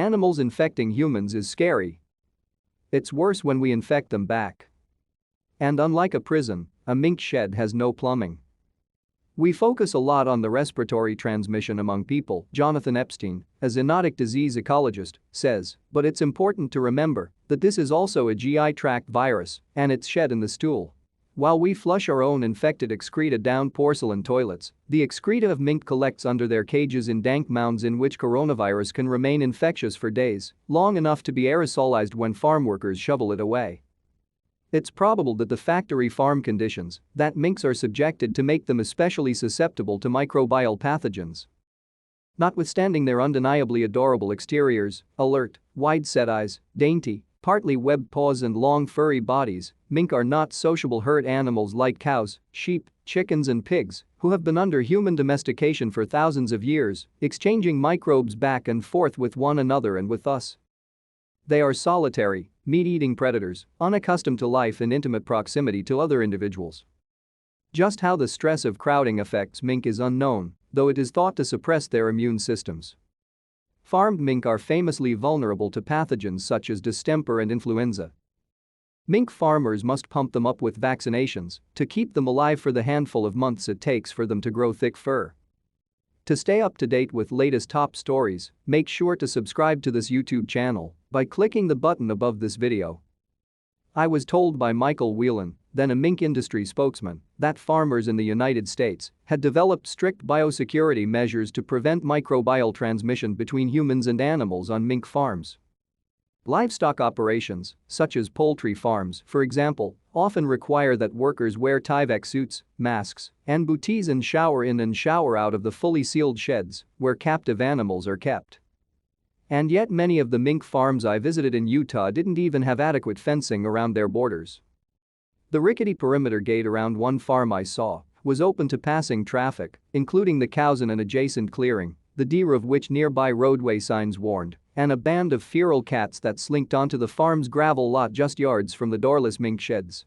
Animals infecting humans is scary. It's worse when we infect them back. And unlike a prison, a mink shed has no plumbing. We focus a lot on the respiratory transmission among people, Jonathan Epstein, a zoonotic-disease ecologist, says, but it's important to remember that this is also a GI-tract virus and it's shed in the stool. While we flush our own infected excreta down porcelain toilets, the excreta of mink collects under their cages in dank mounds in which coronavirus can remain infectious for days, long enough to be aerosolized when farmworkers shovel it away. It's probable that the factory farm conditions that minks are subjected to make them especially susceptible to microbial pathogens. Notwithstanding their undeniably adorable exteriors, alert, wide-set eyes, dainty, partly webbed paws and long furry bodies, mink are not sociable herd animals like cows, sheep, chickens and pigs, who have been under human domestication for thousands of years, exchanging microbes back and forth with one another and with us. They are solitary, meat-eating predators, unaccustomed to life in intimate proximity to other individuals. Just how the stress of crowding affects mink is unknown, though it is thought to suppress their immune systems. Farmed mink are famously vulnerable to pathogens such as distemper and influenza. Mink farmers must pump them up with vaccinations to keep them alive for the handful of months it takes for them to grow thick fur. To stay up to date with latest top stories, make sure to subscribe to this YouTube channel by clicking the button above this video. I was told by Michael Whelan, then a mink industry spokesman, that farmers in the United States had developed strict biosecurity measures to prevent microbial transmission between humans and animals on mink farms. Livestock operations, such as poultry farms, for example, often require that workers wear Tyvek suits, masks, and booties and shower in and shower out of the fully sealed sheds where captive animals are kept. And yet many of the mink farms I visited in Utah didn't even have adequate fencing around their borders. The rickety perimeter gate around one farm I saw was open to passing traffic, including the cows in an adjacent clearing, the deer of which nearby roadway signs warned, and a band of feral cats that slinked onto the farm's gravel lot just yards from the doorless mink sheds.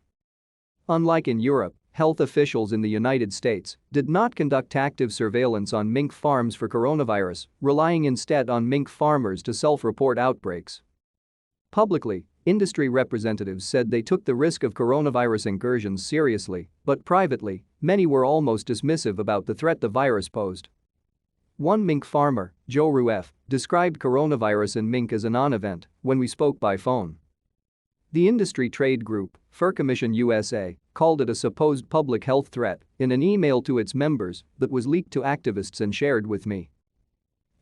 Unlike in Europe, health officials in the United States did not conduct active surveillance on mink farms for coronavirus, relying instead on mink farmers to self-report outbreaks. Publicly, industry representatives said they took the risk of coronavirus incursions seriously, but privately, many were almost dismissive about the threat the virus posed. One mink farmer, Joe Rueff, described coronavirus in mink as a non-event when we spoke by phone. The industry trade group, Fur Commission USA, called it a supposed public health threat in an email to its members that was leaked to activists and shared with me.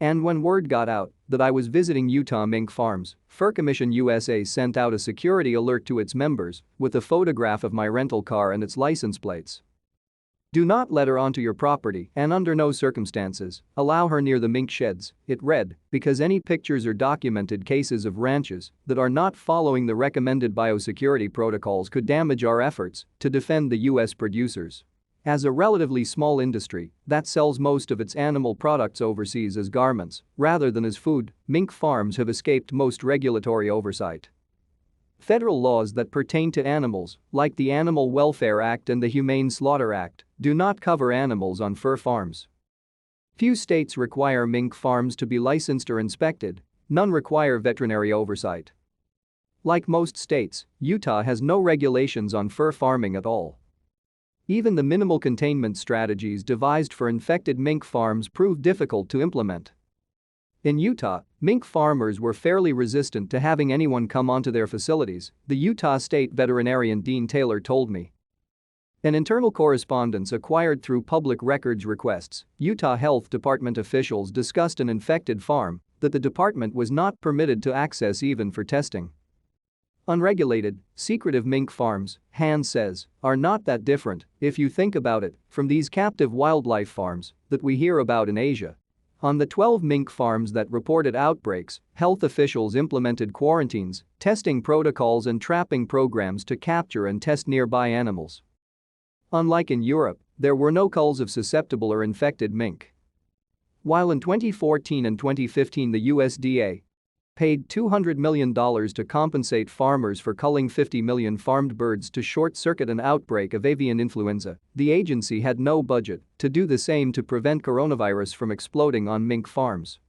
And when word got out that I was visiting Utah mink farms, Fur Commission USA sent out a security alert to its members with a photograph of my rental car and its license plates. Do not let her onto your property and under no circumstances allow her near the mink sheds, it read, because any pictures or documented cases of ranches that are not following the recommended biosecurity protocols could damage our efforts to defend the U.S. producers. As a relatively small industry that sells most of its animal products overseas as garments rather than as food, mink farms have escaped most regulatory oversight. Federal laws that pertain to animals, like the Animal Welfare Act and the Humane Slaughter Act, do not cover animals on fur farms. Few states require mink farms to be licensed or inspected, none require veterinary oversight. Like most states, Utah has no regulations on fur farming at all. Even the minimal containment strategies devised for infected mink farms proved difficult to implement. In Utah, mink farmers were fairly resistant to having anyone come onto their facilities, the Utah State veterinarian Dean Taylor told me. In internal correspondence acquired through public records requests, Utah Health Department officials discussed an infected farm that the department was not permitted to access even for testing. Unregulated, secretive mink farms, Han says, are not that different, if you think about it, from these captive wildlife farms that we hear about in Asia. On the 12 mink farms that reported outbreaks, health officials implemented quarantines, testing protocols and trapping programs to capture and test nearby animals. Unlike in Europe, there were no culls of susceptible or infected mink. While in 2014 and 2015 the USDA paid $200 million to compensate farmers for culling 50 million farmed birds to short-circuit an outbreak of avian influenza, the agency had no budget to do the same to prevent coronavirus from exploding on mink farms.